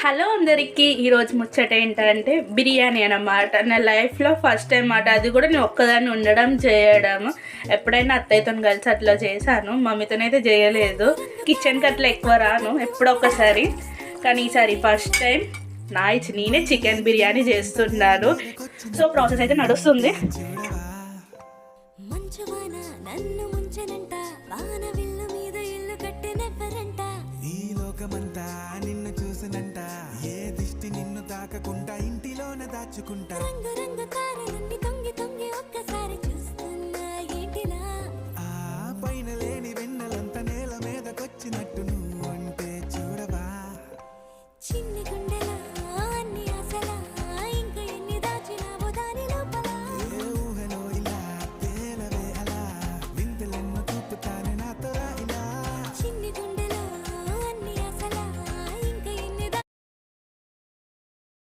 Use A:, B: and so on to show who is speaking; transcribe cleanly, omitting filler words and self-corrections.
A: Hello అందరికీ ఈరోజు ముచ్చట ఏంటంటే బిర్యానీ అన్నమాట. నా లైఫ్లో ఫస్ట్ టైం మాట. అది కూడా నేను ఒక్కదాన్ని ఉండడం చేయడం. ఎప్పుడైనా అత్తయ్యతో కలిసి అట్లా చేశాను, మమ్మీతోనైతే చేయలేదు. కిచెన్కి అట్లా ఎక్కువ రాను, ఎప్పుడొక్కసారి. కానీ ఈసారి ఫస్ట్ టైం నేనే చికెన్ బిర్యానీ చేస్తున్నాను. సో ప్రాసెస్ అయితే నడుస్తుంది.
B: తాకకుండా ఇంటిలోన దాచుకుంటా ఆ పైన లేని వెన్నెలంత నేల మీదకొచ్చినట్టు నువ్వు అంటే చూడవా చిన్ని